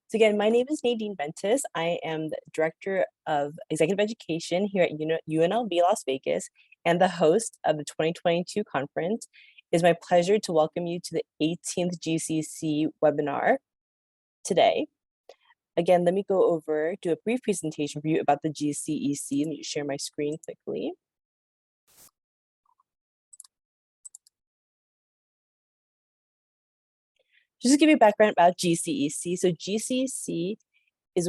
So again, my name is Nadine Ventus. I am the Director of Executive Education here at UNLV Las Vegas and the host of the 2022 conference. It is my pleasure to welcome you to the 18th GCEC webinar today. Again, let me do a brief presentation for you about the GCEC. Let me share my screen quickly. Just to give you a background about GCEC. So GCEC is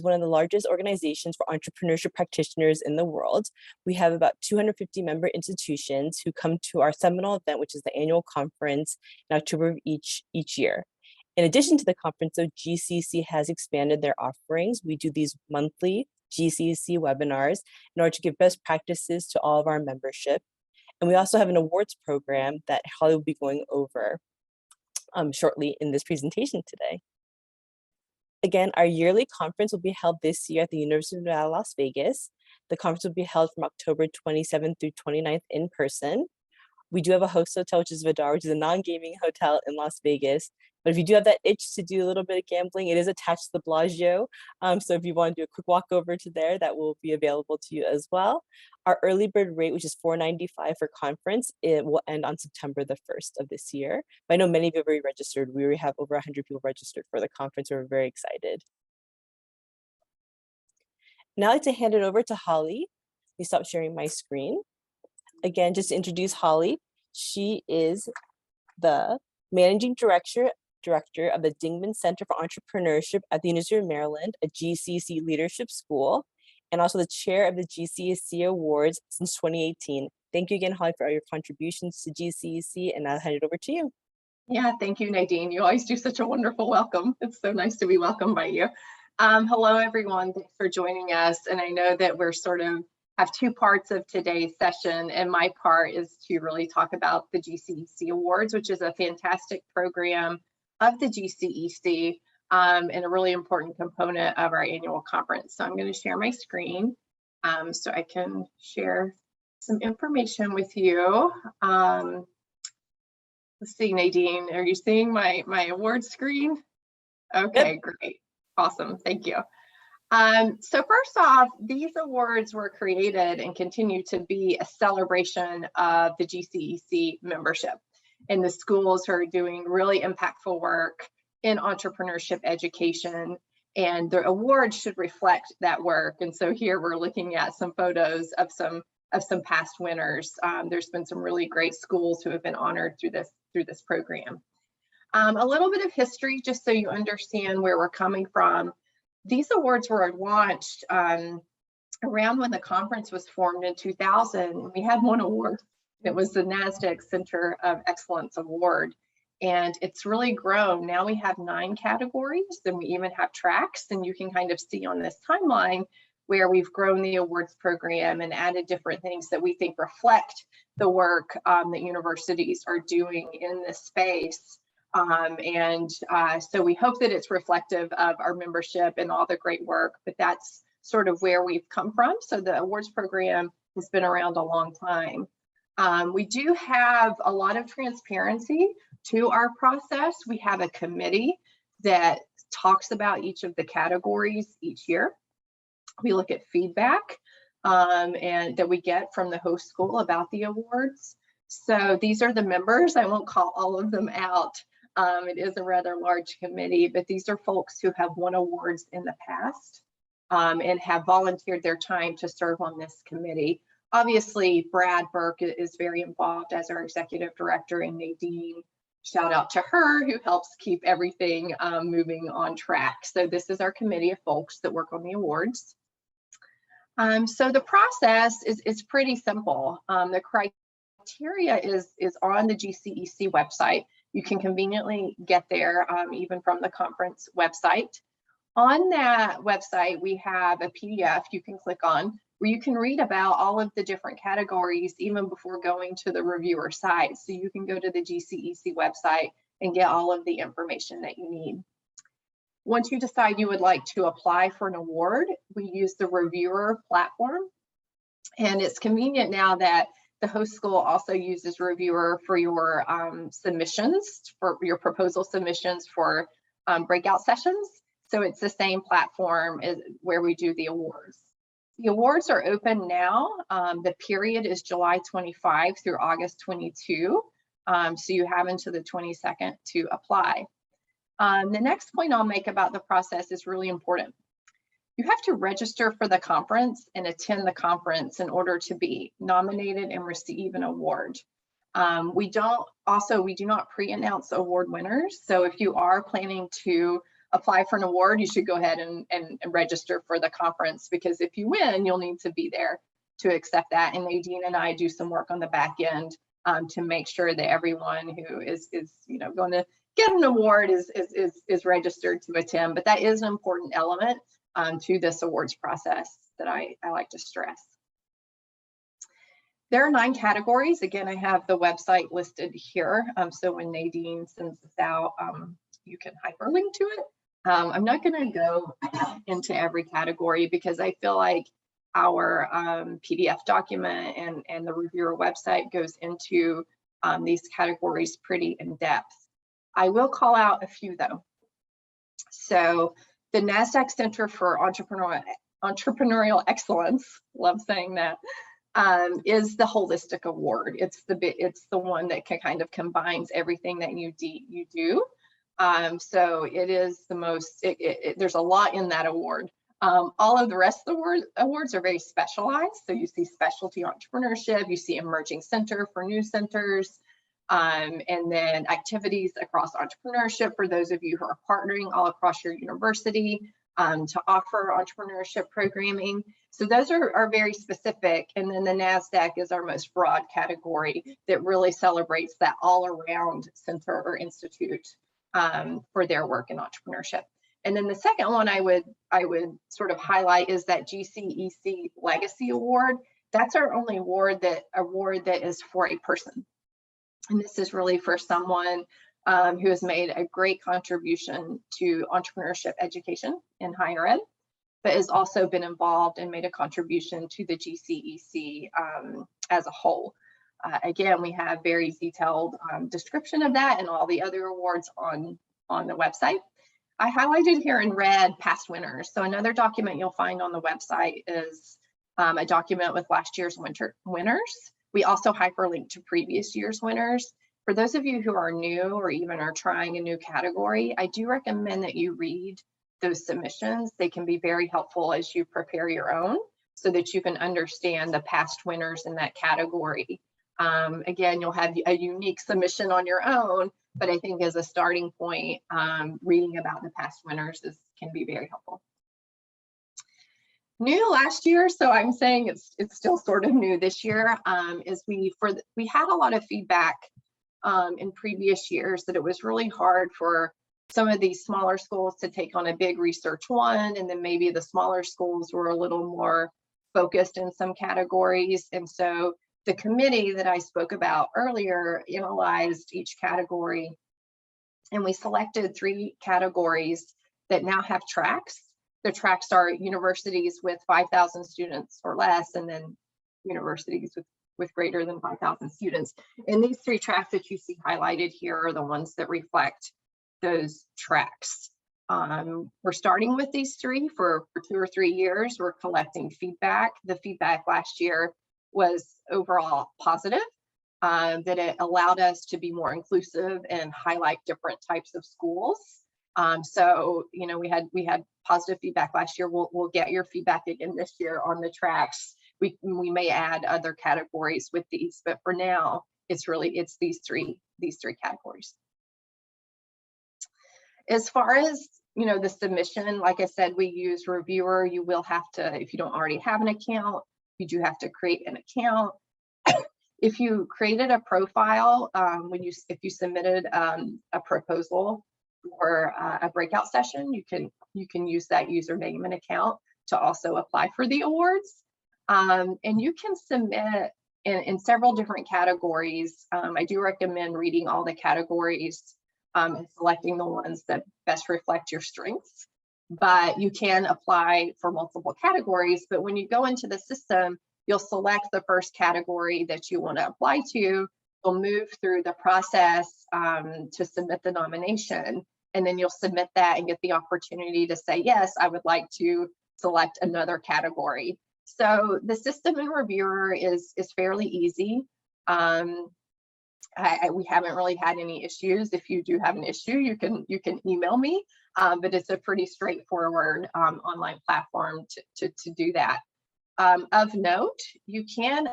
one of the largest organizations for entrepreneurship practitioners in the world. We have about 250 member institutions who come to our seminal event, which is the annual conference in October of each year. In addition to the conference, though, GCEC has expanded their offerings. We do these monthly GCEC webinars in order to give best practices to all of our membership. And we also have an awards program that Holly will be going over shortly in this presentation today. Again, our yearly conference will be held this year at the University of Nevada, Las Vegas. The conference will be held from October 27th through 29th in person. We do have a host hotel, which is Vidar, which is a non-gaming hotel in Las Vegas. But if you do have that itch to do a little bit of gambling, it is attached to the Bellagio. So if you want to do a quick walk over to there, that will be available to you as well. Our early bird rate, which is $495 for conference, it will end on September the 1st of this year. But I know many of you have already registered. We already have over 100 people registered for the conference. We're very excited. Now I'd like to hand it over to Holly. Let me stop sharing my screen. Again, just to introduce Holly, she is the Managing Director of the Dingman Center for Entrepreneurship at the University of Maryland, a GCEC leadership school, and also the chair of the GCEC Awards since 2018. Thank you again, Holly, for all your contributions to GCEC, and I'll hand it over to you. Yeah, thank you, Nadine. You always do such a wonderful welcome. It's so nice to be welcomed by you. Hello, everyone. Thanks for joining us. And I know that we're have two parts of today's session, and my part is to really talk about the GCEC Awards, which is a fantastic program of the GCEC and a really important component of our annual conference. So I'm going to share my screen so I can share some information with you. Let's see, Nadine, are you seeing my award screen? Okay, great. Awesome. Thank you. So first off, these awards were created and continue to be a celebration of the GCEC membership and the schools who are doing really impactful work in entrepreneurship education, and the awards should reflect that work. And so here we're looking at some photos of some past winners. There's been some really great schools who have been honored through this program. A little bit of history, just so you understand where we're coming from. These awards were launched around when the conference was formed in 2000. We had one award. It was the NASDAQ Center of Excellence Award. And it's really grown. Now we have 9 categories, and we even have tracks. And you can kind of see on this timeline where we've grown the awards program and added different things that we think reflect the work that universities are doing in this space. So we hope that it's reflective of our membership and all the great work, but that's sort of where we've come from. So the awards program has been around a long time. We do have a lot of transparency to our process. We have a committee that talks about each of the categories each year. We look at feedback and that we get from the host school about the awards. So these are the members. I won't call all of them out. It is a rather large committee, but these are folks who have won awards in the past and have volunteered their time to serve on this committee. Obviously, Brad Burke is very involved as our executive director, and Nadine, shout out to her, who helps keep everything moving on track. So this is our committee of folks that work on the awards. So the process is pretty simple. The criteria is on the GCEC website. You can conveniently get there even from the conference website. On that website, we have a PDF you can click on where you can read about all of the different categories even before going to the reviewer site. So you can go to the GCEC website and get all of the information that you need. Once you decide you would like to apply for an award, we use the reviewer platform. And it's convenient now that the host school also uses Reviewer for your submissions, for your proposal submissions for breakout sessions. So it's the same platform as where we do the awards. The awards are open now. The period is July 25 through August 22. So you have until the 22nd to apply. The next point I'll make about the process is really important. You have to register for the conference and attend the conference in order to be nominated and receive an award. We do not pre-announce award winners. So if you are planning to apply for an award, you should go ahead and register for the conference, because if you win, you'll need to be there to accept that. And Nadine and I do some work on the back end to make sure that everyone who is going to get an award is registered to attend. But that is an important element to this awards process that I like to stress. There are 9 categories. Again, I have the website listed here. So when Nadine sends this out, you can hyperlink to it. I'm not going to go into every category because I feel like our PDF document and the reviewer website goes into these categories pretty in depth. I will call out a few though. So the NASDAQ Center for Entrepreneurial Excellence, love saying that, is the holistic award. It's the one that kind of combines everything that you do. So it is the most, there's a lot in that award. All of the rest of the awards are very specialized. So you see specialty entrepreneurship, you see emerging center for new centers, and then activities across entrepreneurship for those of you who are partnering all across your university to offer entrepreneurship programming. So those are very specific. And then the NASDAQ is our most broad category that really celebrates that all around center or institute for their work in entrepreneurship. And then the second one I would sort of highlight is that GCEC Legacy Award. That's our only award that is for a person. And this is really for someone who has made a great contribution to entrepreneurship education in higher ed, but has also been involved and made a contribution to the GCEC as a whole. Again, we have very detailed description of that and all the other awards on the website. I highlighted here in red past winners. So another document you'll find on the website is a document with last year's winners. We also hyperlink to previous year's winners. For those of you who are new or even are trying a new category, I do recommend that you read those submissions. They can be very helpful as you prepare your own so that you can understand the past winners in that category. Again, you'll have a unique submission on your own, but I think as a starting point, reading about the past winners can be very helpful. New last year, so I'm saying it's still sort of new this year, is we had a lot of feedback in previous years that it was really hard for some of these smaller schools to take on a big research one, and then maybe the smaller schools were a little more focused in some categories. And so the committee that I spoke about earlier analyzed each category, and we selected 3 categories that now have tracks. The tracks are universities with 5,000 students or less, and then universities with greater than 5,000 students. And these 3 tracks that you see highlighted here are the ones that reflect those tracks. We're starting with these 3 for 2 or 3 years. We're collecting feedback. The feedback last year was overall positive, that it allowed us to be more inclusive and highlight different types of schools. So, we had positive feedback last year. We'll get your feedback again this year on the tracks. We may add other categories with these, but for now, it's these three categories. As far as the submission, like I said, we use Reviewer. You will have to, if you don't already have an account, you do have to create an account. If you created a profile, if you submitted a proposal or a breakout session, you can use that username and account to also apply for the awards. And you can submit in several different categories. I do recommend reading all the categories and selecting the ones that best reflect your strengths. But you can apply for multiple categories. But when you go into the system, you'll select the first category that you want to apply to. You'll move through the process to submit the nomination. and then you'll submit that and get the opportunity to say, yes, I would like to select another category. So the system in Reviewer is fairly easy. We haven't really had any issues. If you do have an issue, you can email me, but it's a pretty straightforward online platform to do that. Of note, you can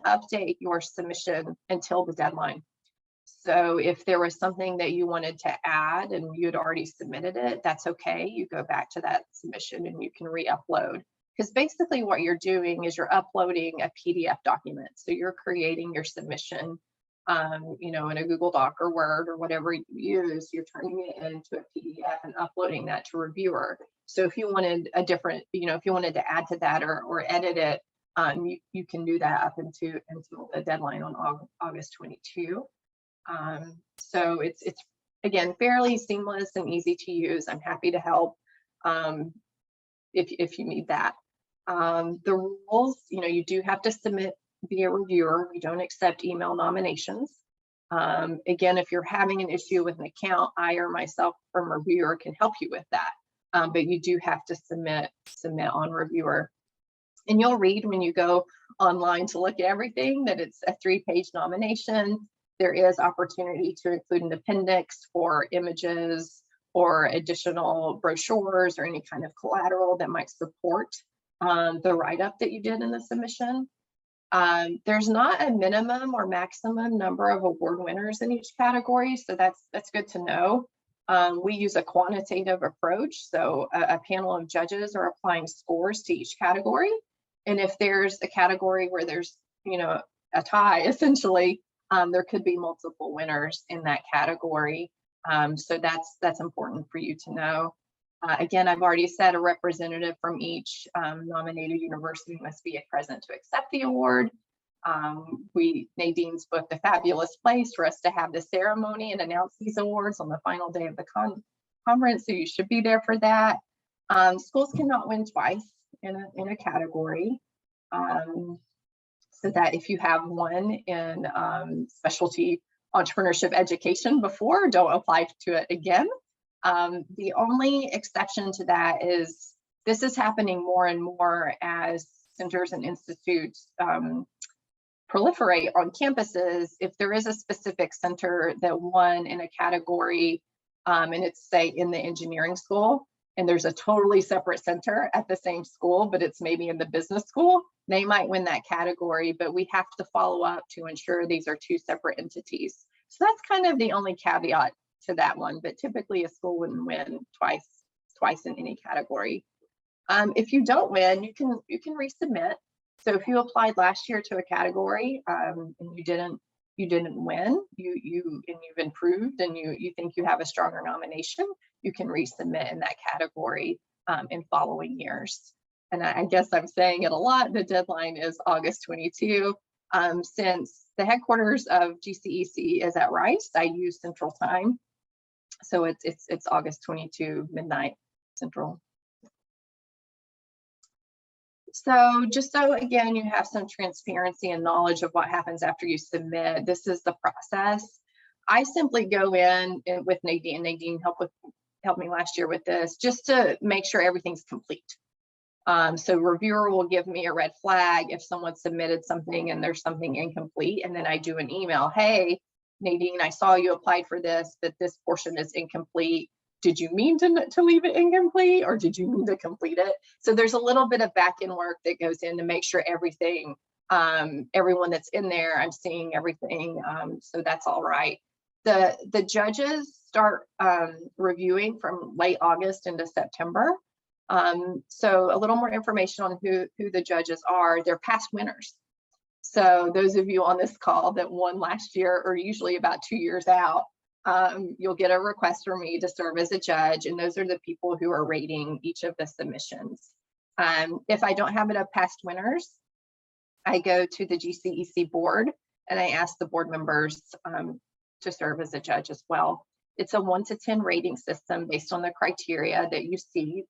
update your submission until the deadline. So if there was something that you wanted to add and you had already submitted it, that's okay. You go back to that submission and you can re-upload. Because basically what you're doing is you're uploading a PDF document. So you're creating your submission, in a Google Doc or Word or whatever you use. You're turning it into a PDF and uploading that to Reviewer. So if you wanted a different, if you wanted to add to that or edit it, you can do that up until the deadline on August 22. So it's again fairly seamless and easy to use. I'm happy to help if you need that. The rules, you do have to submit via Reviewer. We don't accept email nominations. Again, if you're having an issue with an account, I or myself from Reviewer can help you with that. But you do have to submit on Reviewer. And you'll read when you go online to look at everything that it's a 3-page nomination. There is opportunity to include an appendix for images or additional brochures or any kind of collateral that might support the write-up that you did in the submission. There's not a minimum or maximum number of award winners in each category, so that's good to know. We use a quantitative approach, so a panel of judges are applying scores to each category. And if there's a category where there's, a tie, essentially, there could be multiple winners in that category. So that's important for you to know. Again, I've already said a representative from each nominated university must be present to accept the award. Nadine's booked a fabulous place for us to have the ceremony and announce these awards on the final day of the conference, so you should be there for that. Schools cannot win twice in a category. So that if you have won in specialty entrepreneurship education before, don't apply to it again. The only exception to that is this is happening more and more as centers and institutes proliferate on campuses. If there is a specific center that won in a category and it's say in the engineering school, and there's a totally separate center at the same school, but it's maybe in the business school, they might win that category, but we have to follow up to ensure these are two separate entities. So that's kind of the only caveat to that one, but typically a school wouldn't win twice in any category. If you don't win, you can resubmit. So if you applied last year to a category and you didn't win, you've improved and you think you have a stronger nomination, you can resubmit in that category in following years. And I guess I'm saying it a lot, the deadline is August 22. Since the headquarters of GCEC is at Rice, I use Central Time. So it's August 22, midnight Central. So just so again, you have some transparency and knowledge of what happens after you submit, this is the process. I simply go in with Nadine. Nadine helped me last year with this, just to make sure everything's complete. So Reviewer will give me a red flag if someone submitted something and there's something incomplete, and then I do an email. Hey, Nadine, I saw you applied for this, but this portion is incomplete. Did you mean to leave it incomplete, or did you mean to complete it? So there's a little bit of back-end work that goes in to make sure everything, everyone that's in there, I'm seeing everything. So that's all right. The judges start reviewing from late August into September. So a little more information on who the judges are. They're past winners. So those of you on this call that won last year are usually about 2 years out. You'll get a request from me to serve as a judge, and those are the people who are rating each of the submissions. If I don't have enough past winners, I go to the GCEC board and I ask the board members to serve as a judge as well. It's a 1 to 10 rating system based on the criteria that you see.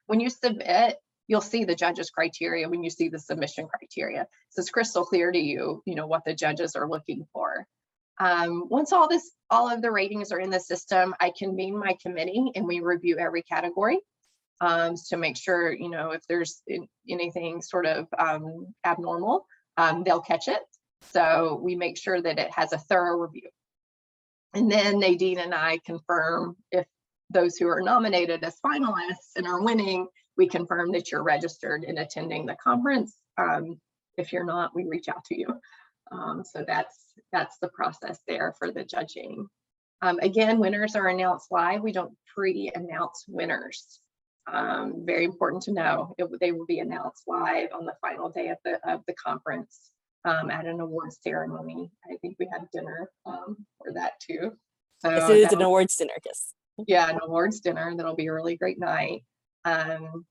When you submit, you'll see the judges' criteria when you see the submission criteria. So it's crystal clear to you, what the judges are looking for. Once all of the ratings are in the system, I convene my committee and we review every category to make sure, if there's anything sort of abnormal, they'll catch it. So we make sure that it has a thorough review. And then Nadine and I confirm if those who are nominated as finalists and are winning, we confirm that you're registered and attending the conference. If you're not, we reach out to you. So that's the process there for the judging. Again, winners are announced live. We don't pre-announce winners. Very important to know. They will be announced live on the final day of the conference at an awards ceremony. I think we have dinner for that too. So yes, it is an awards dinner, yes. Yeah, an awards dinner. That'll be a really great night. And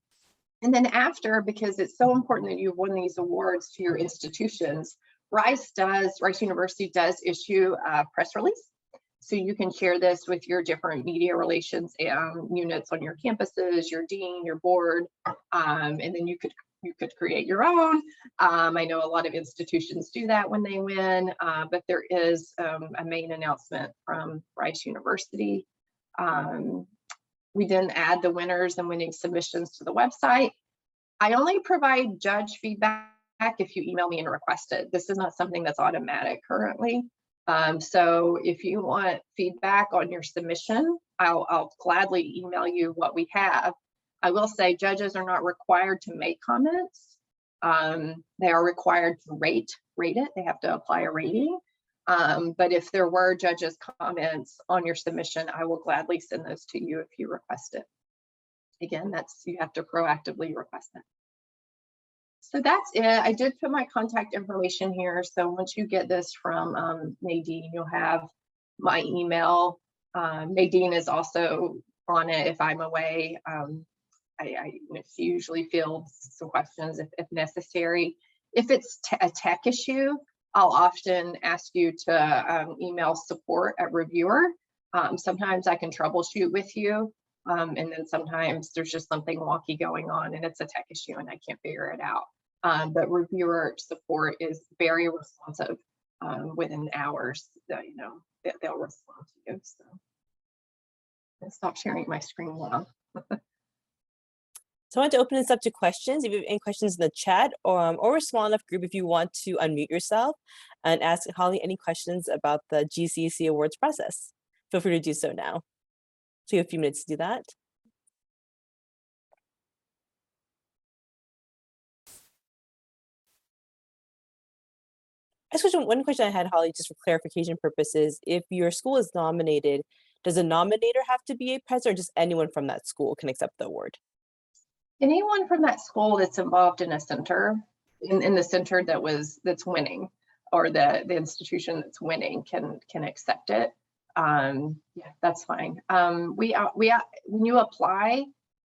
then after, because it's so important that you've won these awards to your institutions, Rice University does issue a press release. So you can share this with your different media relations units on your campuses, your dean, your board, and then you could create your own. I know a lot of institutions do that when they win, but there is a main announcement from Rice University. We then add the winners and winning submissions to the website. I only provide judge feedback if you email me and request it. This is not something that's automatic currently. So if you want feedback on your submission, I'll gladly email you what we have. I will say judges are not required to make comments. They are required to rate it. They have to apply a rating. But if there were judges' comments on your submission, I will gladly send those to you if you request it. Again, you have to proactively request that. So that's it. I did put my contact information here. So once you get this from Nadine, you'll have my email. Nadine is also on it if I'm away. She usually fields some questions if necessary. If it's a tech issue, I'll often ask you to email support@reviewer. Sometimes I can troubleshoot with you. And then sometimes there's just something wonky going on and it's a tech issue and I can't figure it out. But reviewer support is very responsive. Within hours, they'll respond to you. So I'll stop sharing my screen now. So I want to open this up to questions. If you have any questions in the chat or a small enough group, if you want to unmute yourself and ask Holly any questions about the GCEC awards process, feel free to do so now. So you have a few minutes to do that. One question I had, Holly, just for clarification purposes, if your school is nominated, does a nominator have to be a president or just anyone from that school can accept the award? Anyone from that school that's involved in a center, in the center that's winning, or the institution that's winning can accept it. Yeah, that's fine. When you apply,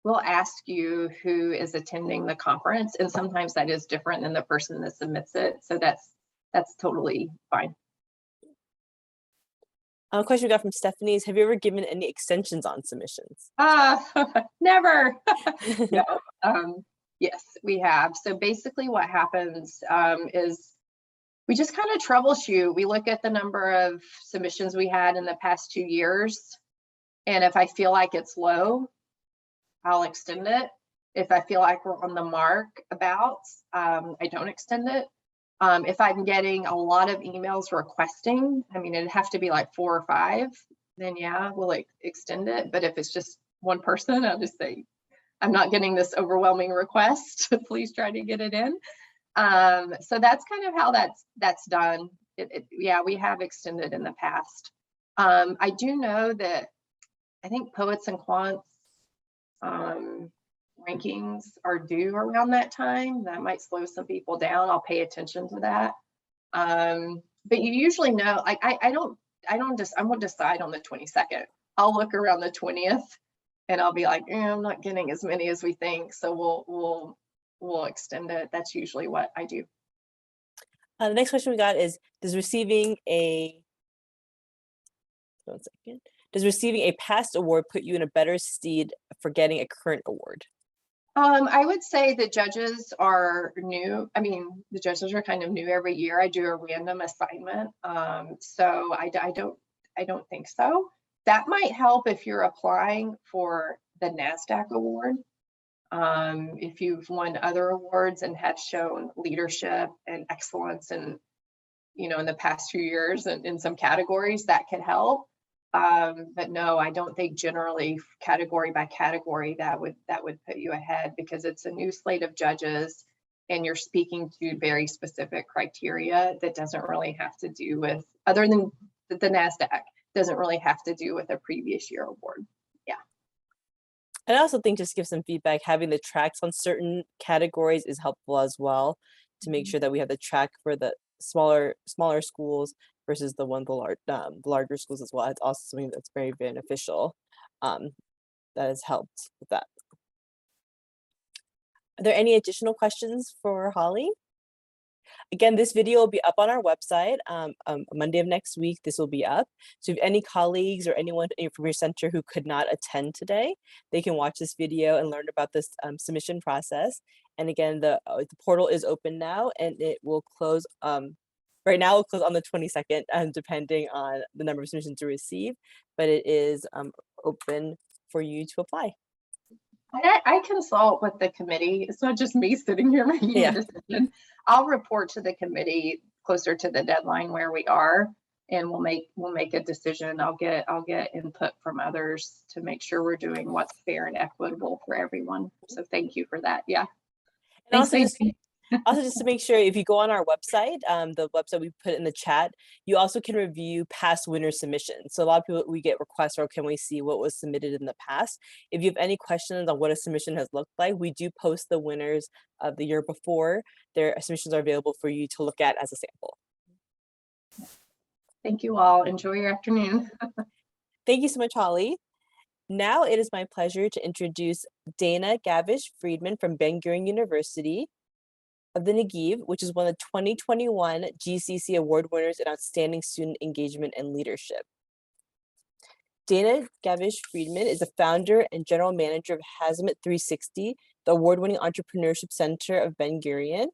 we'll ask you who is attending the conference, and sometimes that is different than the person that submits it. So that's totally fine. A question we got from Stephanie is, have you ever given any extensions on submissions? Never. No. Yes, we have. So basically what happens is we just kind of troubleshoot. We look at the number of submissions we had in the past 2 years. And if I feel like it's low, I'll extend it. If I feel like we're on the mark I don't extend it. If I'm getting a lot of emails requesting, it'd have to be like 4 or 5, then yeah, we'll extend it. But if it's just one person, I'll just say, I'm not getting this overwhelming request. Please try to get it in. So that's kind of how that's done. Yeah, we have extended in the past. I do know that I think Poets and Quants rankings are due around that time. That might slow some people down. I'll pay attention to that. But you usually know, like I won't decide on the 22nd. I'll look around the 20th and I'll be like, I'm not getting as many as we think. So we'll extend it. That's usually what I do. The next question we got is, does receiving a past award put you in a better stead for getting a current award? I would say the judges are new. I mean, the judges are kind of new every year. I do a random assignment. So I don't think so. That might help if you're applying for the NASDAQ award. If you've won other awards and have shown leadership and excellence in, in the past few years in some categories, that could help. But no, I don't think generally category by category that would put you ahead, because it's a new slate of judges and you're speaking to very specific criteria that doesn't really have to do with, other than the NASDAQ, doesn't really have to do with a previous year award. Yeah. And I also think, just give some feedback, having the tracks on certain categories is helpful as well, to make sure that we have the track for the smaller schools versus the larger schools as well. It's also something that's very beneficial, that has helped with that. Are there any additional questions for Holly? Again, this video will be up on our website Monday of next week. This will be up. So if any colleagues or anyone from your center who could not attend today, they can watch this video and learn about this submission process. And again, the portal is open now, and it will close. Right now, it'll close on the 22nd, depending on the number of submissions to receive. But it is open for you to apply. I consult with the committee. It's not just me sitting here making a decision. I'll report to the committee closer to the deadline where we are, and we'll make a decision. I'll get input from others to make sure we're doing what's fair and equitable for everyone. So thank you for that. Yeah. And also just to make sure, if you go on our website, the website we put in the chat, you also can review past winner submissions. So a lot of people, we get requests, or can we see what was submitted in the past? If you have any questions on what a submission has looked like, we do post the winners of the year before. Their submissions are available for you to look at as a sample. Thank you all. Enjoy your afternoon. Thank you so much, Holly. Now it is my pleasure to introduce Dana Gavish Friedman from Ben-Gurion University of the Negev, which is one of the 2021 GCEC Award winners in Outstanding Student Engagement and Leadership. Dana Gavish Friedman is the founder and general manager of Hazmat 360, the award-winning entrepreneurship center of Ben-Gurion.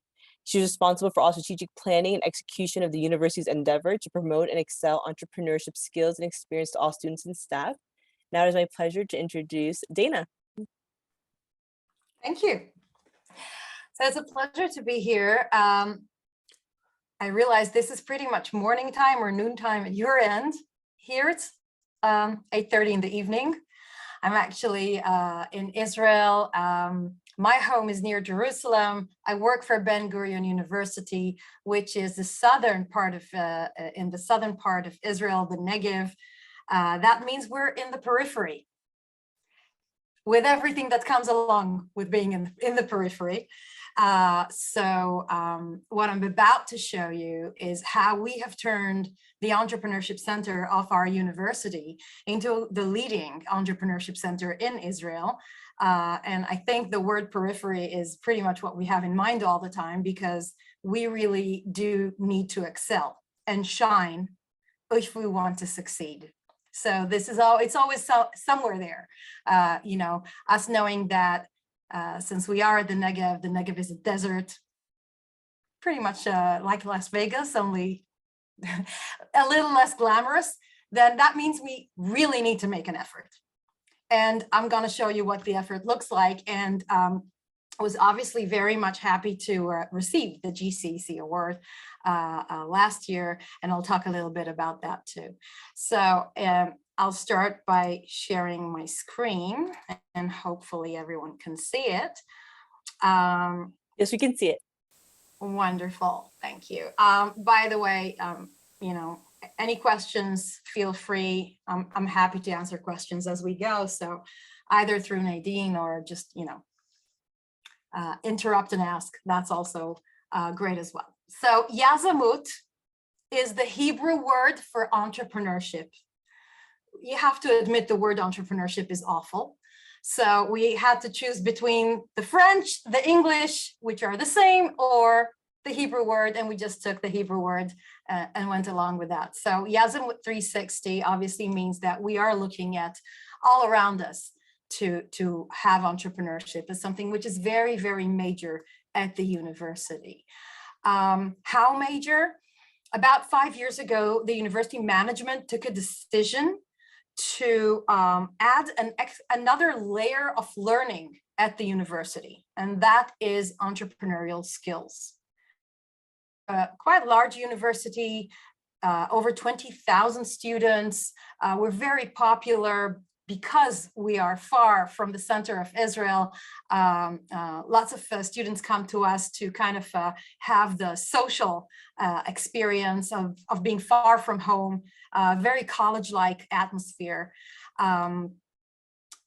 She's responsible for all strategic planning and execution of the university's endeavor to promote and excel entrepreneurship skills and experience to all students and staff. Now it is my pleasure to introduce Dana. Thank you. So it's a pleasure to be here. I realize this is pretty much morning time or noontime at your end. Here it's 8:30 in the evening. I'm actually in Israel. My home is near Jerusalem. I work for Ben-Gurion University, which is the southern part of in the southern part of Israel, the Negev. That means we're in the periphery, with everything that comes along with being in the periphery. What I'm about to show you is how we have turned the Entrepreneurship Center of our university into the leading entrepreneurship center in Israel. And I think the word periphery is pretty much what we have in mind all the time, because we really do need to excel and shine if we want to succeed. So this is it's always somewhere there, us knowing that since we are the Negev is a desert, pretty much like Las Vegas, only a little less glamorous, then that means we really need to make an effort. And I'm going to show you what the effort looks like. And I was obviously very much happy to receive the GCEC award last year, and I'll talk a little bit about that too. So I'll start by sharing my screen, and hopefully everyone can see it. Yes, we can see it. Wonderful, thank you. By the way, any questions, feel free. I'm happy to answer questions as we go. So either through Nadine or just, interrupt and ask. That's also great as well. So Yazamut is the Hebrew word for entrepreneurship. You have to admit the word entrepreneurship is awful. So we had to choose between the French, the English, which are the same, or the Hebrew word, and we just took the Hebrew word and went along with that. So Yazamut 360 obviously means that we are looking at all around us, to have entrepreneurship as something which is very, very major at the university. How major? About 5 years ago, the university management took a decision to add another layer of learning at the university, and that is entrepreneurial skills. Quite a large university, over 20,000 students. We're very popular because we are far from the center of Israel. Lots of students come to us to kind of have the social experience of being far from home, very college-like atmosphere.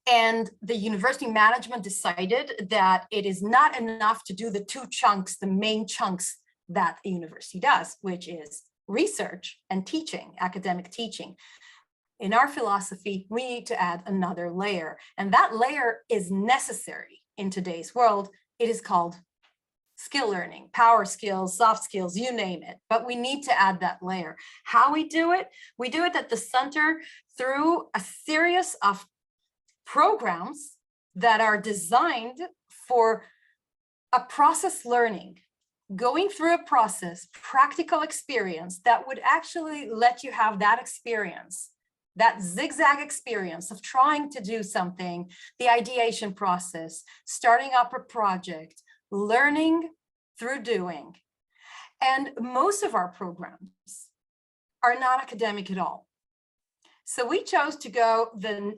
And the university management decided that it is not enough to do the two chunks, the main chunks that a university does, which is research and teaching, academic teaching. In our philosophy, we need to add another layer, and that layer is necessary in today's world. It is called skill learning, power skills, soft skills, you name it, but we need to add that layer. How we do it? We do it at the center through a series of programs that are designed for a process learning, going through a process, practical experience that would actually let you have that experience, that zigzag experience of trying to do something, the ideation process, starting up a project, learning through doing. And most of our programs are not academic at all. So we chose to go the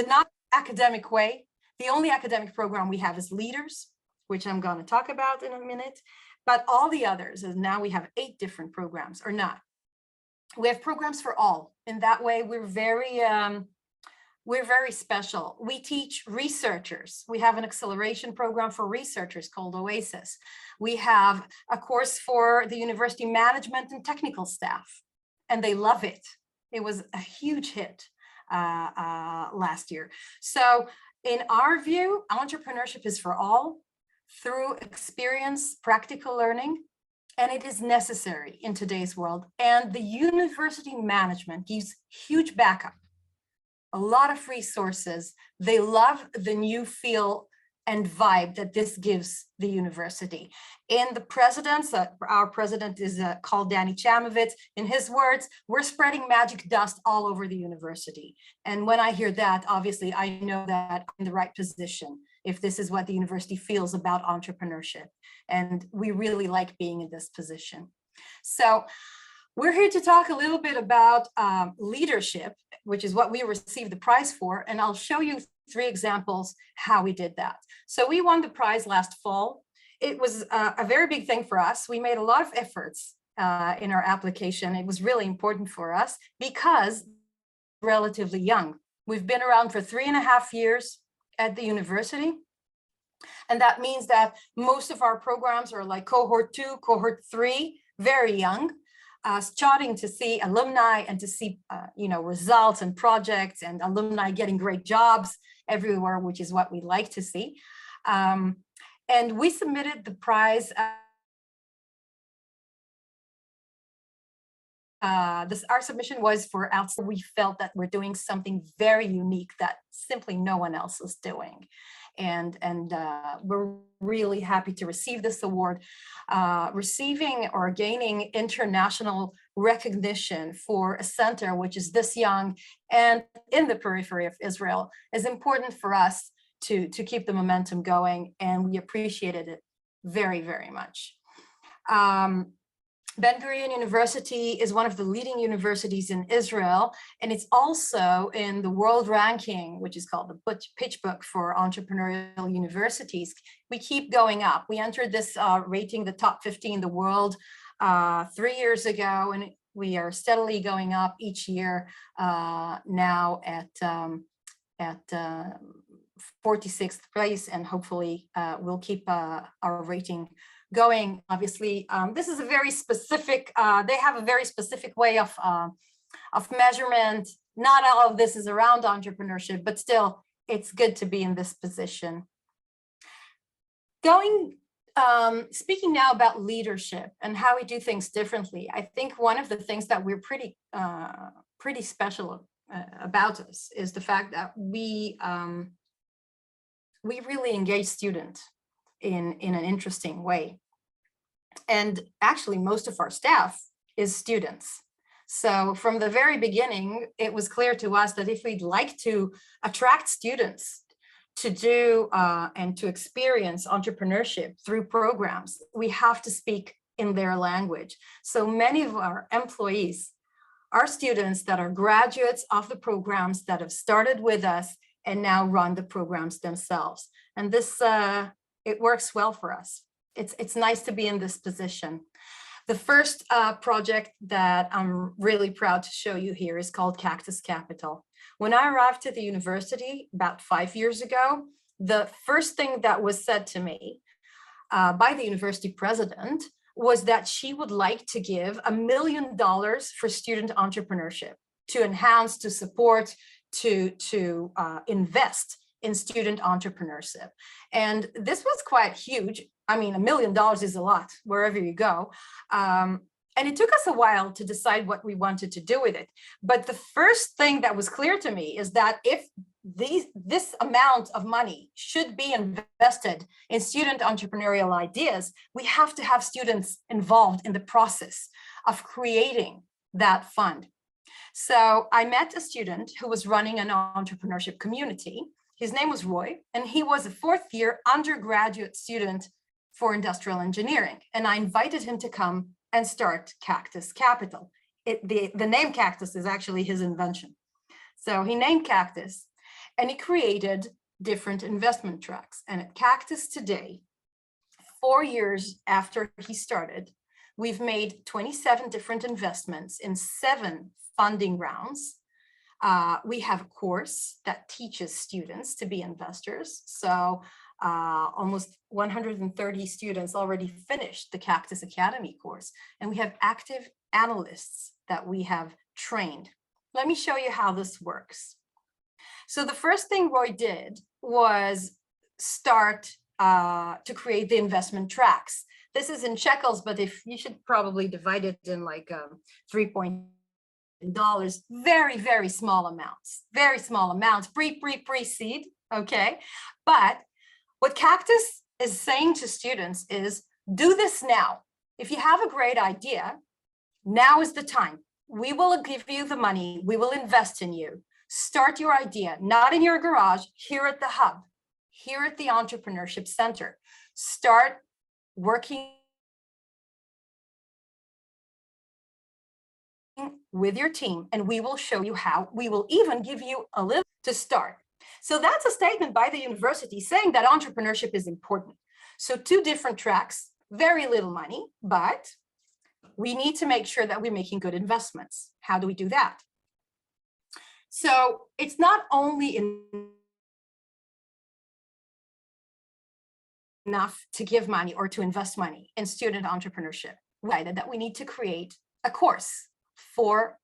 not academic way. The only academic program we have is Leaders, which I'm going to talk about in a minute, but all the others, and now we have 8 different programs, or not. We have programs for all. In that way, we're very special. We teach researchers. We have an acceleration program for researchers called Oasis. We have a course for the university management and technical staff, and they love it. It was a huge hit last year. So in our view, entrepreneurship is for all through experience, practical learning, and it is necessary in today's world. And the university management gives huge backup, a lot of resources. They love the new feel and vibe that this gives the university. In the presidents, our president is called Danny Chamovitz. In his words, we're spreading magic dust all over the university. And when I hear that, obviously, I know that I'm in the right position if this is what the university feels about entrepreneurship. And we really like being in this position. So we're here to talk a little bit about leadership, which is what we received the prize for. And I'll show you 3 examples how we did that. So we won the prize last fall. It was a very big thing for us. We made a lot of efforts in our application. It was really important for us because relatively young. We've been around for 3.5 years at the university. And that means that most of our programs are like cohort 2, cohort 3, very young, starting to see alumni and to see results and projects and alumni getting great jobs everywhere, which is what we like to see. And we submitted the prize. Our submission was for outside. We felt that we're doing something very unique that simply no one else is doing. And we're really happy to receive this award. Receiving or gaining international recognition for a center which is this young and in the periphery of Israel is important for us to keep the momentum going, and we appreciated it very, very much. Ben-Gurion University is one of the leading universities in Israel, and it's also in the world ranking, which is called the Pitch Book for entrepreneurial universities. We keep going up. We entered this rating, the top 50 in the world, 3 years ago, and we are steadily going up each year, now at 46th place, and hopefully we'll keep our rating going. Obviously, this is a very specific, they have a very specific way of measurement. Not all of this is around entrepreneurship, but still, it's good to be in this position. Speaking now about leadership and how we do things differently, I think one of the things that we're pretty special about us is the fact that we really engage students in an interesting way. And actually, most of our staff is students. So from the very beginning, it was clear to us that if we'd like to attract students to do and to experience entrepreneurship through programs, we have to speak in their language. So many of our employees are students that are graduates of the programs that have started with us and now run the programs themselves. And this, it works well for us. It's nice to be in this position. The first project that I'm really proud to show you here is called Cactus Capital. When I arrived to the university about 5 years ago, the first thing that was said to me by the university president was that she would like to give $1 million for student entrepreneurship, to enhance, to support, to invest in student entrepreneurship. And this was quite huge. I mean, $1 million is a lot wherever you go. And it took us a while to decide what we wanted to do with it. But the first thing that was clear to me is that if this amount of money should be invested in student entrepreneurial ideas, we have to have students involved in the process of creating that fund. So I met a student who was running an entrepreneurship community. His name was Roy, and he was a fourth-year undergraduate student for industrial engineering. And I invited him to come and start Cactus Capital. The name Cactus is actually his invention. So he named Cactus, and he created different investment tracks. And at Cactus today, 4 years after he started, we've made 27 different investments in 7 funding rounds. We have a course that teaches students to be investors. So almost 130 students already finished the Cactus Academy course. And we have active analysts that we have trained. Let me show you how this works. So the first thing Roy did was start to create the investment tracks. This is in shekels, but if you should probably divide it in like $3.0, very, very small amounts, pre-seed, okay? But what Cactus is saying to students is, do this now. If you have a great idea, now is the time. We will give you the money, we will invest in you. Start your idea, not in your garage, here at the hub, here at the Entrepreneurship Center. Start working with your team, and we will show you how. We will even give you a little to start. So that's a statement by the university saying that entrepreneurship is important. So 2 different tracks, very little money, but we need to make sure that we're making good investments. How do we do that? So it's not only enough to give money or to invest money in student entrepreneurship. We decided that we need to create a course for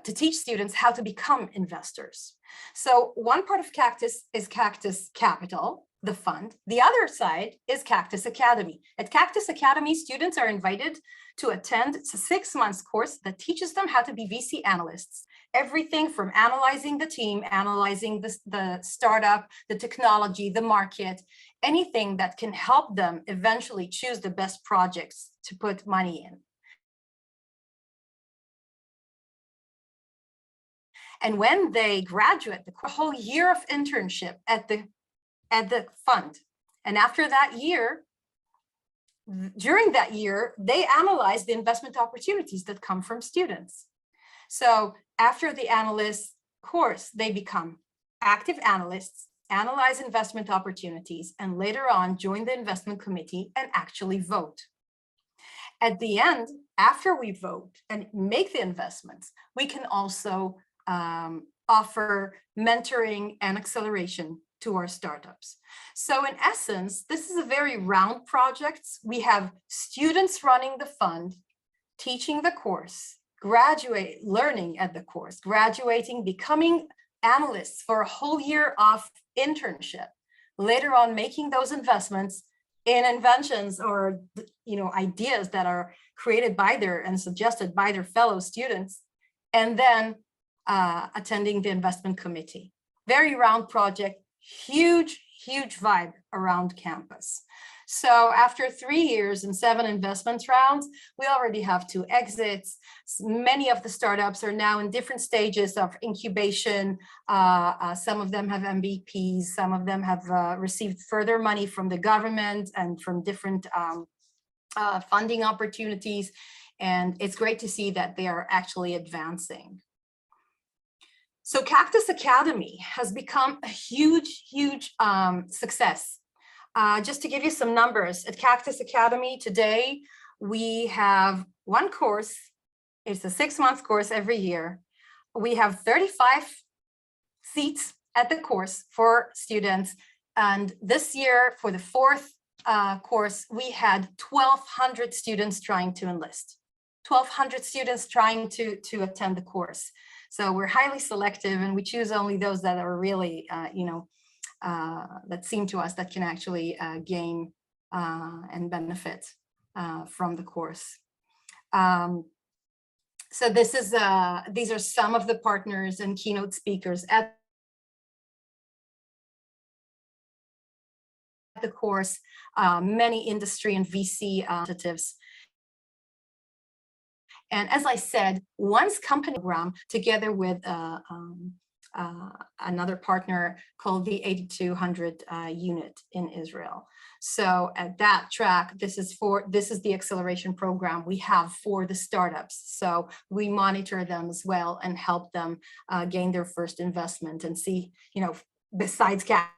to teach students how to become investors. So one part of Cactus is Cactus Capital, the fund. The other side is Cactus Academy. At Cactus Academy, students are invited to attend a 6-month course that teaches them how to be VC analysts. Everything from analyzing the team, analyzing the startup, the technology, the market, anything that can help them eventually choose the best projects to put money in. And when they graduate, the whole year of internship at the fund. And after that year, during that year, they analyze the investment opportunities that come from students. So after the analyst course, they become active analysts, analyze investment opportunities, and later on join the investment committee and actually vote. At the end, after we vote and make the investments, we can also offer mentoring and acceleration to our startups. So in essence, this is a very round project. We have students running the fund, teaching the course, learning at the course, graduating, becoming analysts for a whole year of internship, later on making those investments in inventions or ideas that are created by and suggested by their fellow students, and then attending the investment committee. Very round project, huge vibe around campus. So after 3 years and 7 investment rounds, we already have 2 exits. Many of the startups are now in different stages of incubation. Some of them have MVPs, some of them have received further money from the government and from different funding opportunities. And it's great to see that they are actually advancing. So Cactus Academy has become a huge success. Just to give you some numbers, at Cactus Academy today, we have 1 course. It's a 6-month course every year. We have 35 seats at the course for students. And this year, for the 4th course, we had 1,200 students trying to enlist. 1,200 students trying to attend the course. So we're highly selective, and we choose only those that are really, that seem to us that can actually gain and benefit from the course. So these are some of the partners and keynote speakers at the course, many industry and VC representatives. And as I said, once company program together with another partner called the 8200 unit in Israel. So at that track, this is the acceleration program we have for the startups. So we monitor them as well and help them gain their first investment and see, besides Cactus,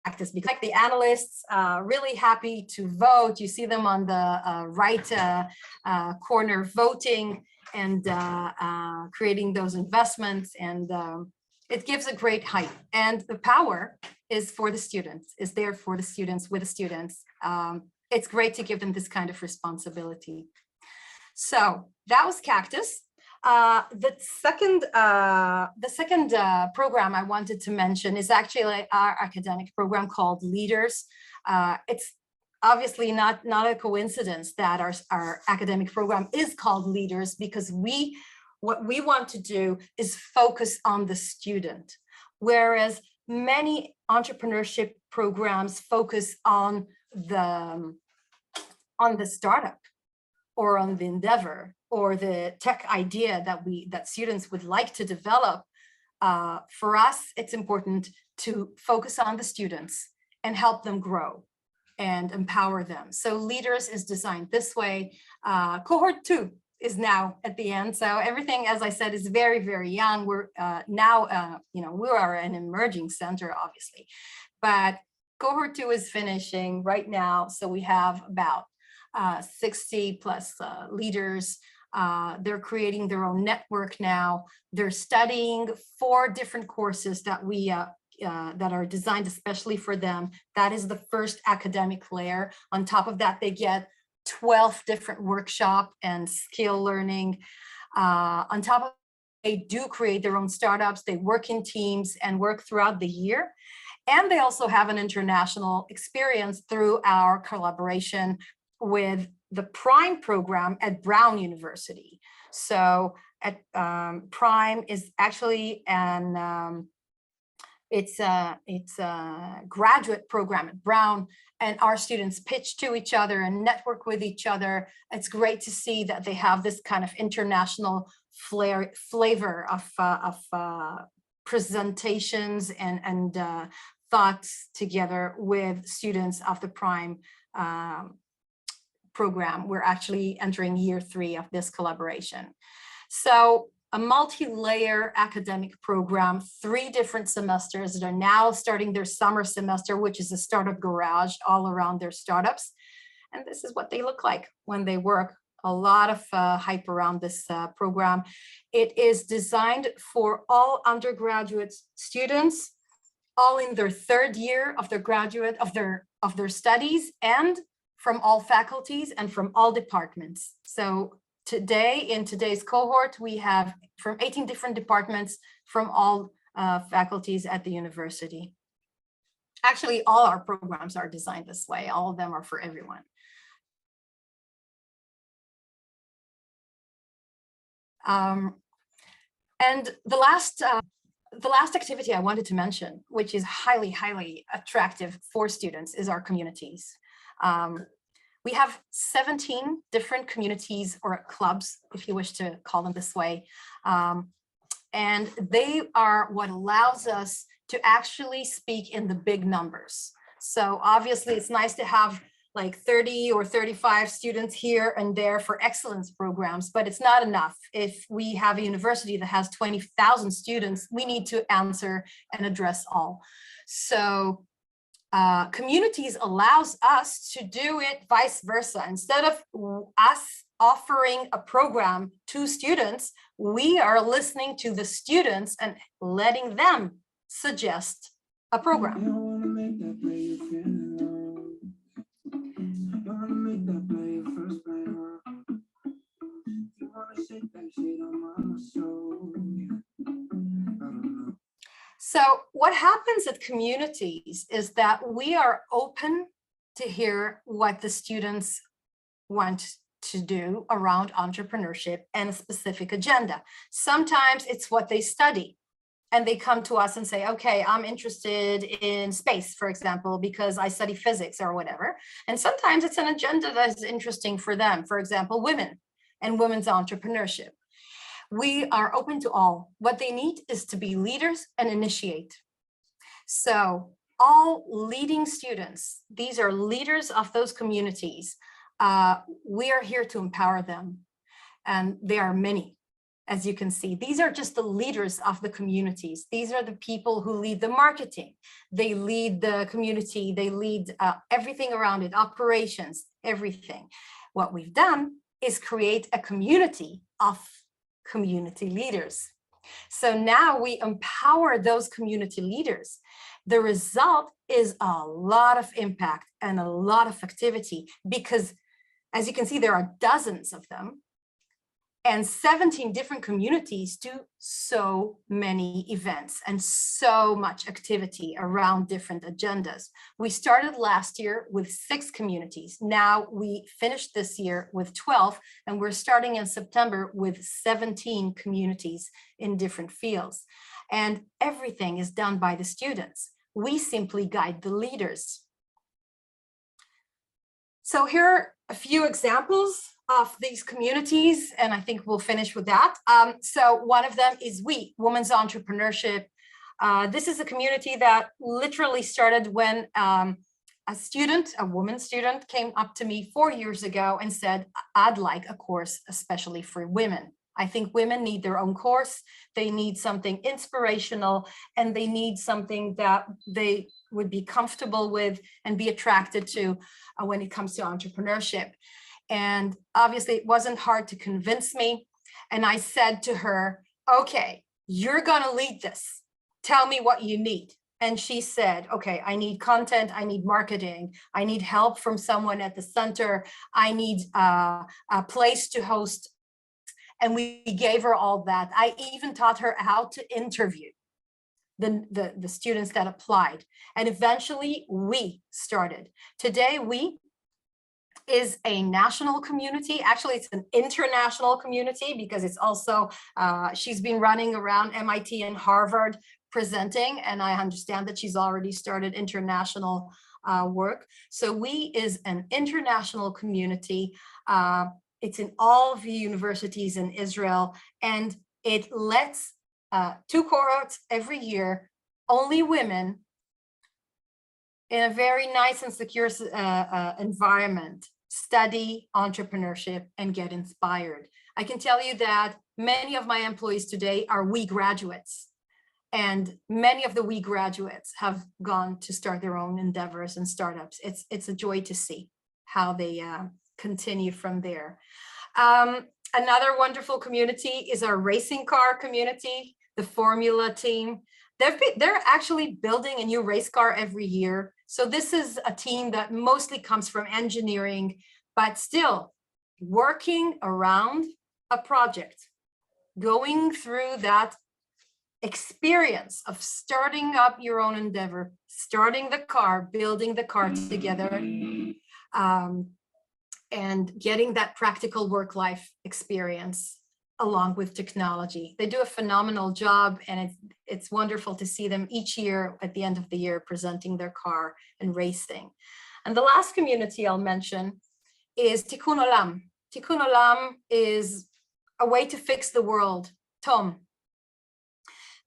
because like the analysts, really happy to vote. You see them on the right corner voting and creating those investments, and it gives a great hype. And the power is for the students, is there for the students, with the students. It's great to give them this kind of responsibility. So that was Cactus. The second program I wanted to mention is actually our academic program called Leaders. It's obviously not a coincidence that our academic program is called Leaders, because what we want to do is focus on the student, whereas many entrepreneurship programs focus on the startup or on the endeavor or the tech idea that students would like to develop. For us, it's important to focus on the students and help them grow and empower them. So Leaders is designed this way. Cohort 2 is now at the end. So everything, as I said, is very, very young. We're now, we are an emerging center, obviously, but Cohort 2 is finishing right now. So we have about 60 plus leaders. They're creating their own network now. They're studying 4 different courses that that are designed especially for them. That is the first academic layer. On top of that, they get 12 different workshop and skill learning. On top of that, they do create their own startups. They work in teams and work throughout the year. And they also have an international experience through our collaboration with the Prime program at Brown University. So at Prime is actually it's a graduate program at Brown, and our students pitch to each other and network with each other. It's great to see that they have this kind of international flavor of presentations and thoughts together with students of the Prime program. We're actually entering year 3 of this collaboration. So a multi-layer academic program, 3 different semesters that are now starting their summer semester, which is a startup garage all around their startups. And this is what they look like when they work. A lot of hype around this program. It is designed for all undergraduate students, all in their 3rd year of their studies, and from all faculties and from all departments. So today, in today's cohort, we have from 18 different departments from all faculties at the university. Actually, all our programs are designed this way. All of them are for everyone. And the last activity I wanted to mention, which is highly, highly attractive for students, is our communities. We have 17 different communities or clubs, if you wish to call them this way. And they are what allows us to actually speak in the big numbers. So obviously it's nice to have like 30 or 35 students here and there for excellence programs, but it's not enough. If we have a university that has 20,000 students, we need to answer and address all. So communities allows us to do it vice versa. Instead of us offering a program to students, we are listening to the students and letting them suggest a program. So what happens at communities is that we are open to hear what the students want to do around entrepreneurship and a specific agenda. Sometimes it's what they study. And they come to us and say, okay, I'm interested in space, for example, because I study physics or whatever. And sometimes it's an agenda that is interesting for them. For example, women and women's entrepreneurship. We are open to all. What they need is to be leaders and initiate. So all leading students, these are leaders of those communities. We are here to empower them. And there are many. As you can see, these are just the leaders of the communities. These are the people who lead the marketing. They lead the community. They lead everything around it, operations, everything. What we've done is create a community of community leaders. So now we empower those community leaders. The result is a lot of impact and a lot of activity because, as you can see, there are dozens of them. And 17 different communities do so many events and so much activity around different agendas. We started last year with 6 communities. Now we finished this year with 12, and we're starting in September with 17 communities in different fields. And everything is done by the students. We simply guide the leaders. So here are a few examples of these communities, and I think we'll finish with that. So one of them is Women's Entrepreneurship. This is a community that literally started when a woman student came up to me 4 years ago and said, I'd like a course especially for women. I think women need their own course. They need something inspirational, and they need something that they would be comfortable with and be attracted to when it comes to entrepreneurship. And obviously it wasn't hard to convince me. And I said to her, okay, you're gonna lead this. Tell me what you need. And she said, okay, I need content, I need marketing, I need help from someone at the center, I need a place to host. And we gave her all that. I even taught her how to interview the students that applied. And eventually we started. Today, we is a national community. Actually, it's an international community because it's also, she's been running around MIT and Harvard presenting, and I understand that she's already started international work. So we is an international community. It's in all of the universities in Israel, and it lets 2 cohorts every year, only women, in a very nice and secure environment, study entrepreneurship and get inspired. I can tell you that many of my employees today are WE graduates, and many of the WE graduates have gone to start their own endeavors and startups. It's a joy to see how they continue from there. Another wonderful community is our racing car community, the Formula team. They're actually building a new race car every year. So this is a team that mostly comes from engineering, but still working around a project, going through that experience of starting up your own endeavor, starting the car, building the car together, and getting that practical work-life experience. along with technology. They do a phenomenal job, and it's wonderful to see them each year at the end of the year presenting their car and racing. And the last community I'll mention is Tikkun Olam. Tikkun Olam is a way to fix the world. Tom.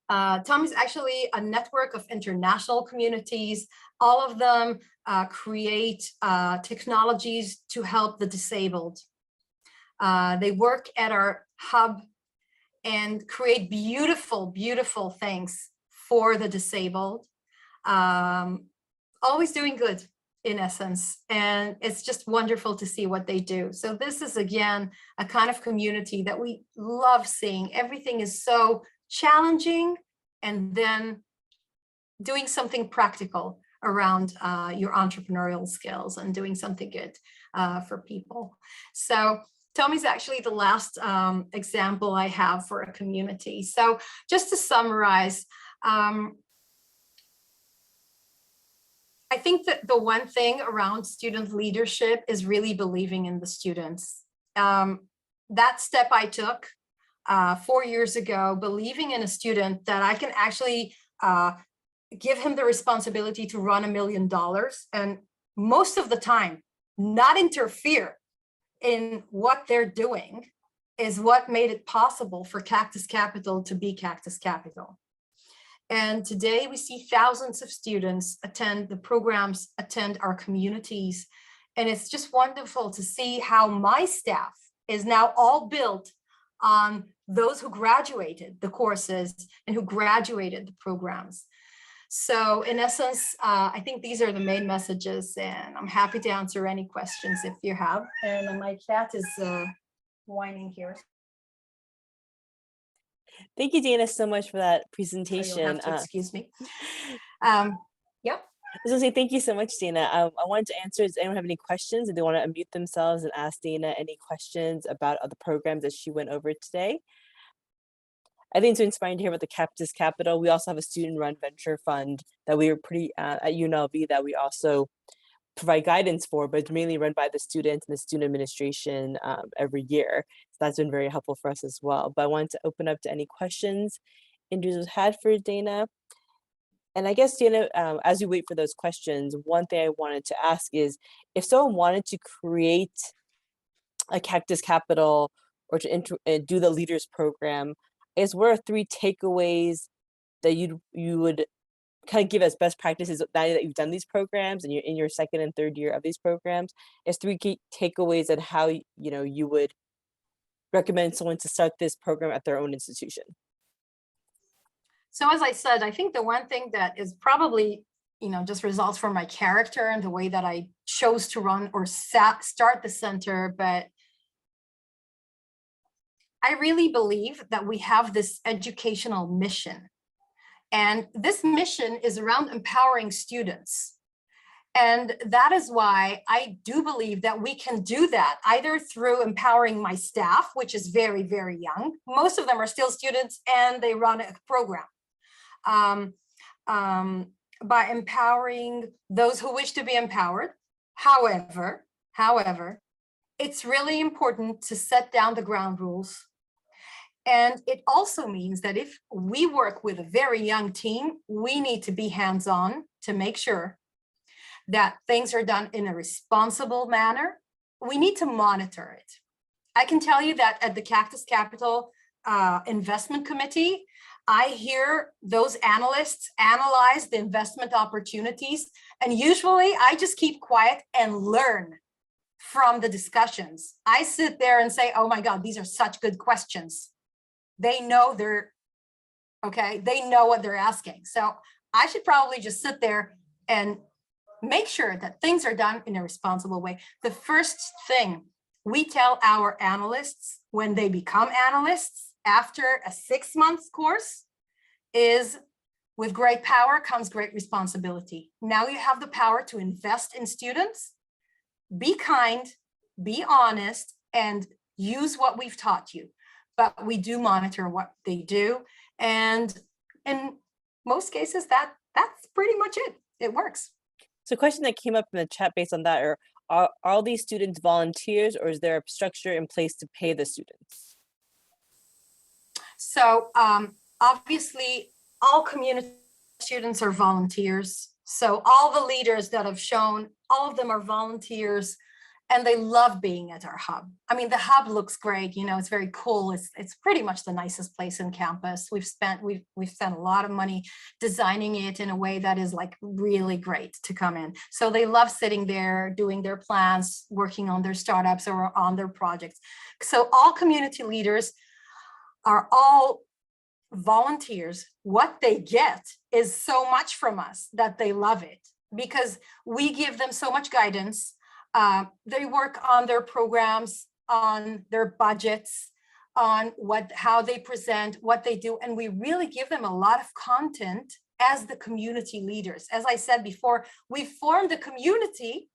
Tom is actually a network of international communities. All of them create technologies to help the disabled. They work at our hub and create beautiful, beautiful things for the disabled. Always doing good, in essence. And it's just wonderful to see what they do. So this is, again, a kind of community that we love seeing. Everything is so challenging, and then doing something practical around your entrepreneurial skills and doing something good for people. So Tommy's actually the last example I have for a community. So just to summarize, I think that the one thing around student leadership is really believing in the students. That step I took 4 years ago, believing in a student that I can actually give him the responsibility to run $1 million, and most of the time not interfere in what they're doing, is what made it possible for Cactus Capital to be Cactus Capital. And today we see thousands of students attend the programs, attend our communities. And it's just wonderful to see how my staff is now all built on those who graduated the courses and who graduated the programs. So in essence, I think these are the main messages, and I'm happy to answer any questions if you have. And my cat is whining here. Thank you, Dana, so much for that So presentation. you'll have to excuse me. Yep. I was gonna say thank you so much, Dana. I wanted to answer, does anyone have any questions? If they want to unmute themselves and ask Dana any questions about other programs that she went over today. I think it's inspiring to hear about the Cactus Capital. We also have a student-run venture fund that we are pretty at UNLV that we also provide guidance for, but it's mainly run by the students and the student administration every year. So that's been very helpful for us as well. But I wanted to open up to any questions individuals had for Dana. And I guess, Dana, as we wait for those questions, one thing I wanted to ask is, if someone wanted to create a Cactus Capital or to do the Leaders Program, I guess what are 3 takeaways that you would kind of give as best practices now that you've done these programs and you're in your 2nd and 3rd year of these programs? Is 3 key takeaways on how you would recommend someone to start this program at their own institution? So as I said, I think the one thing that is probably, just results from my character and the way that I chose to run or start the center, but I really believe that we have this educational mission. And this mission is around empowering students. And that is why I do believe that we can do that either through empowering my staff, which is very, very young. Most of them are still students and they run a program. By empowering those who wish to be empowered. However, it's really important to set down the ground rules. And it also means that if we work with a very young team, we need to be hands-on to make sure that things are done in a responsible manner. We need to monitor it. I can tell you that at the Cactus Capital Investment Committee, I hear those analysts analyze the investment opportunities, and usually I just keep quiet and learn from the discussions. I sit there and say, oh my God, these are such good questions. They know they know what they're asking. So I should probably just sit there and make sure that things are done in a responsible way. The first thing we tell our analysts when they become analysts after a 6-month course is, with great power comes great responsibility. Now you have the power to invest in students, be kind, be honest, and use what we've taught you. But we do monitor what they do. And in most cases, that's pretty much it. It works. So a question that came up in the chat based on that, are all these students volunteers, or is there a structure in place to pay the students? So obviously, all community students are volunteers. So all the leaders that have shown, all of them are volunteers, and they love being at our hub. I mean, the hub looks great. You know, it's very cool. It's pretty much the nicest place in campus. We've spent a lot of money designing it in a way that is like really great to come in. So they love sitting there, doing their plans, working on their startups or on their projects. So all community leaders are all volunteers. What they get is so much from us that they love it, because we give them so much guidance. They work on their programs, on their budgets, on how they present, what they do, and we really give them a lot of content as the community leaders. As I said before, we form the community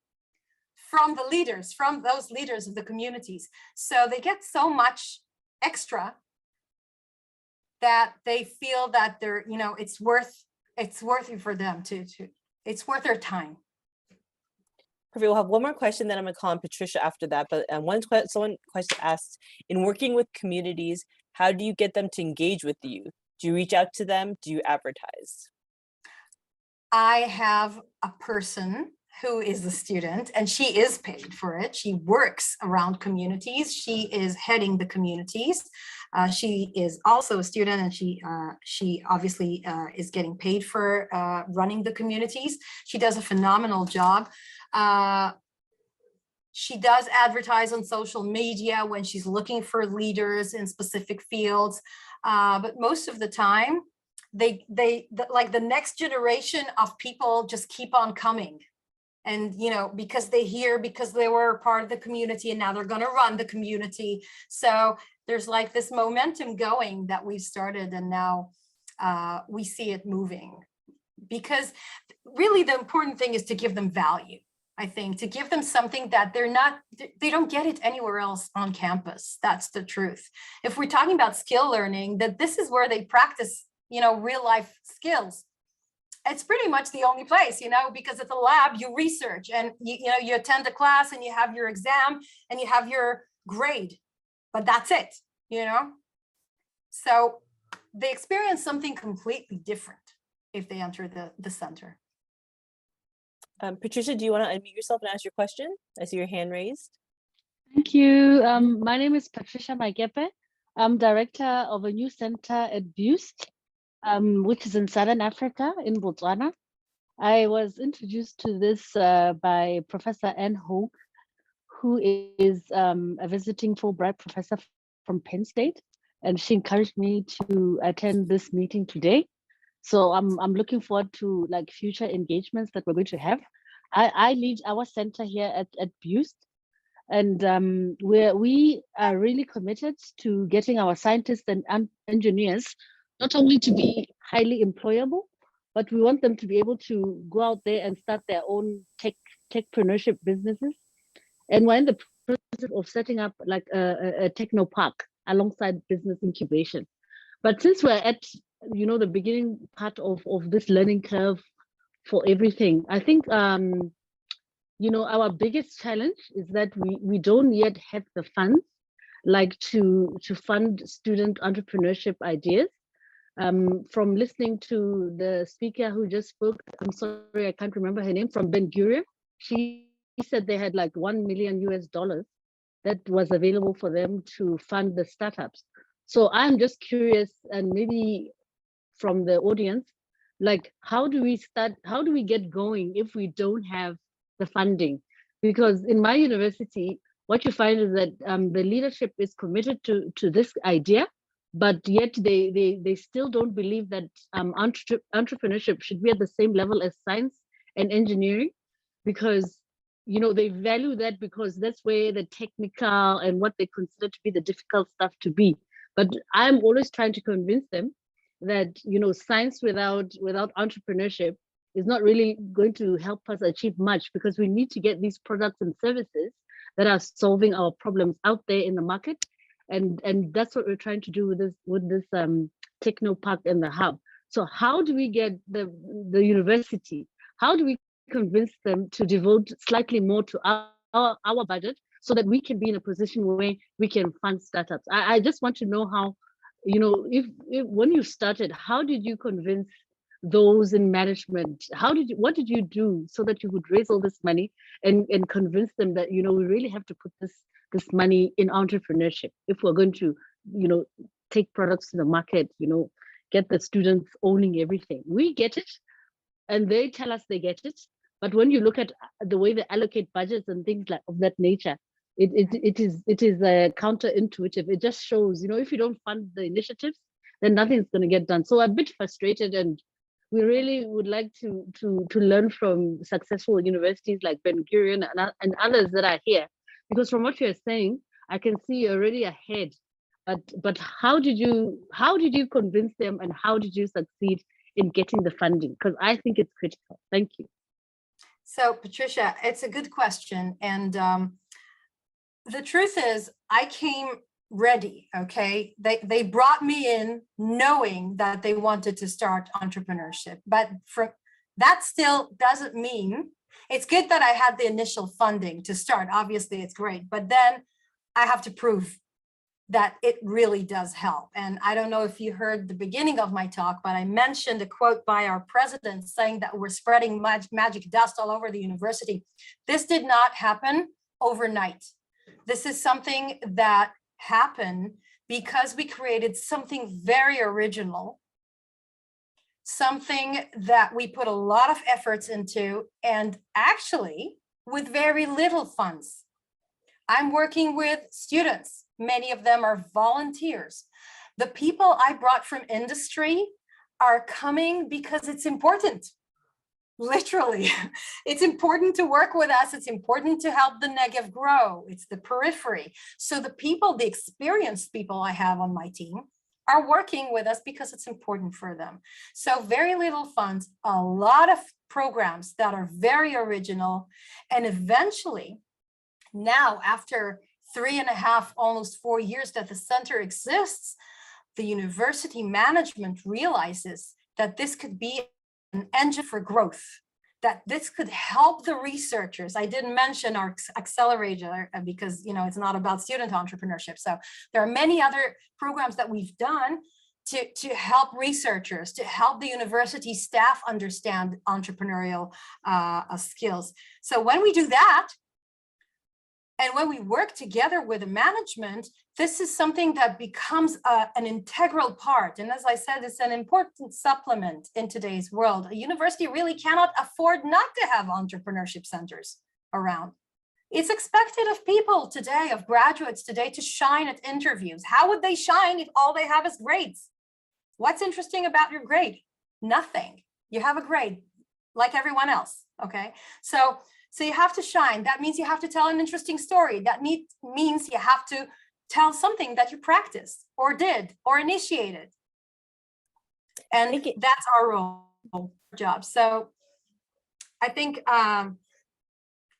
from the leaders, from those leaders of the communities. So they get so much extra that they feel that they're, you know, it's worth it for them to it's worth their time. Perfect. We'll have one more question, then I'm going to call on Patricia after that. But someone question asked, in working with communities, how do you get them to engage with you? Do you reach out to them? Do you advertise? I have a person who is a student, and she is paid for it. She works around communities. She is heading the communities. She is also a student, and she obviously is getting paid for running the communities. She does a phenomenal job. She does advertise on social media when she's looking for leaders in specific fields, but most of the time, like the next generation of people just keep on coming. And, you know, because they were part of the community, and now they're going to run the community. So there's like this momentum going that we've started, and now we see it moving. Because really the important thing is to give them value. I think to give them something that they don't get it anywhere else on campus. That's the truth. If we're talking about skill learning, that this is where they practice, you know, real life skills. It's pretty much the only place, you know, because at the lab you research, and you know, you attend a class and you have your exam and you have your grade, but that's it, you know. So they experience something completely different if they enter the center. Patricia, do you want to unmute yourself and ask your question? I see your hand raised. Thank you. My name is Patricia Magepe. I'm director of a new center at BUST, which is in Southern Africa, in Botswana. I was introduced to this by Professor Anne Hogue, who is a visiting Fulbright professor from Penn State, and she encouraged me to attend this meeting today. So I'm looking forward to like future engagements that we're going to have. I lead our center here at BUST, and we are really committed to getting our scientists and engineers not only to be highly employable, but we want them to be able to go out there and start their own techpreneurship businesses. And we're in the process of setting up like a techno park alongside business incubation. But since we're at, you know, the beginning part of this learning curve for everything, I think, you know, our biggest challenge is that we don't yet have the funds like to fund student entrepreneurship ideas. From listening to the speaker who just spoke, I'm sorry, I can't remember her name, from Ben Gurion, she said they had like $1 million that was available for them to fund the startups. So I'm just curious, and maybe from the audience, like how do we get going if we don't have the funding? Because in my university, what you find is that the leadership is committed to this idea, but yet they still don't believe that entrepreneurship should be at the same level as science and engineering, because you know they value that because that's where the technical and what they consider to be the difficult stuff to be. But I'm always trying to convince them that, you know, science without entrepreneurship is not really going to help us achieve much, because we need to get these products and services that are solving our problems out there in the market. And that's what we're trying to do with this techno park and the hub. So how do we get the university? How do we convince them to devote slightly more to our budget so that we can be in a position where we can fund startups? I just want to know how you know, if when you started, how did you convince those in management? What did you do so that you would raise all this money and convince them that, you know, we really have to put this money in entrepreneurship if we're going to, you know, take products to the market, you know, get the students owning everything. We get it, and they tell us they get it. But when you look at the way they allocate budgets and things like of that nature, it is counterintuitive. It just shows, you know, if you don't fund the initiatives, then nothing's going to get done. So I'm a bit frustrated, and we really would like to learn from successful universities like Ben Gurion and others that are here, because from what you're saying, I can see you're already ahead. But how did you convince them, and how did you succeed in getting the funding? Because I think it's critical. Thank you. So Patricia, it's a good question. And the truth is I came ready, okay? They brought me in knowing that they wanted to start entrepreneurship, but that still doesn't mean, it's good that I had the initial funding to start, obviously it's great, but then I have to prove that it really does help. And I don't know if you heard the beginning of my talk, but I mentioned a quote by our president saying that we're spreading magic dust all over the university. This did not happen overnight. This is something that happened because we created something very original, something that we put a lot of efforts into, and actually with very little funds. I'm working with students. Many of them are volunteers. The people I brought from industry are coming because it's important. Literally, it's important to work with us. It's important to help the Negev grow. It's the periphery. So the people, the experienced people I have on my team are working with us because it's important for them. So very little funds, a lot of programs that are very original. And eventually, now after 3.5, almost 4 years that the center exists, the university management realizes that this could be an engine for growth, that this could help the researchers. I didn't mention our accelerator because, you know, it's not about student entrepreneurship. So there are many other programs that we've done to help researchers, to help the university staff understand entrepreneurial skills. So when we do that, and when we work together with the management, this is something that becomes an integral part. And as I said, it's an important supplement in today's world. A university really cannot afford not to have entrepreneurship centers around. It's expected of people today, of graduates today, to shine at interviews. How would they shine if all they have is grades? What's interesting about your grade? Nothing. You have a grade like everyone else, okay? So you have to shine. That means you have to tell an interesting story. That means you have to tell something that you practiced or did or initiated. And that's our role, job. So I think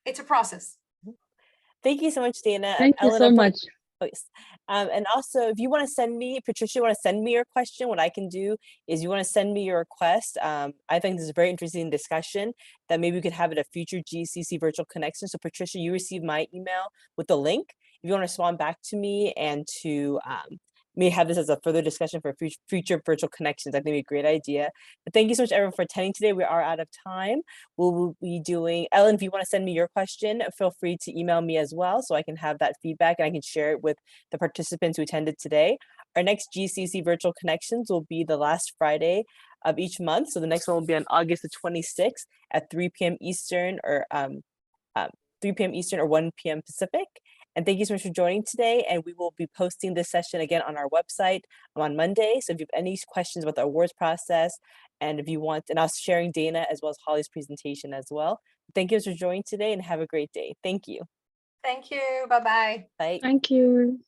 it's a process. Thank you so much, Dana. Thank you so much. And also, if you want to send me, Patricia, you want to send me your question, what I can do is you want to send me your request. I think this is a very interesting discussion that maybe we could have at a future GCC virtual connection. So Patricia, you received my email with the link. If you want to respond back to me and to may have this as a further discussion for future virtual connections, I think it'd be a great idea. But thank you so much, everyone, for attending today. We are out of time. We'll be doing, Ellen, if you want to send me your question, feel free to email me as well so I can have that feedback and I can share it with the participants who attended today. Our next GCC virtual connections will be the last Friday of each month. So the next one will be on August the 26th at 3 p.m. Eastern or 3 p.m. Eastern or 1 p.m. Pacific. And thank you so much for joining today. And we will be posting this session again on our website on Monday. So if you have any questions about the awards process, and if you want, and I was sharing Dana as well as Holly's presentation as well. Thank you for joining today and have a great day. Thank you. Thank you. Bye-bye. Bye. Thank you.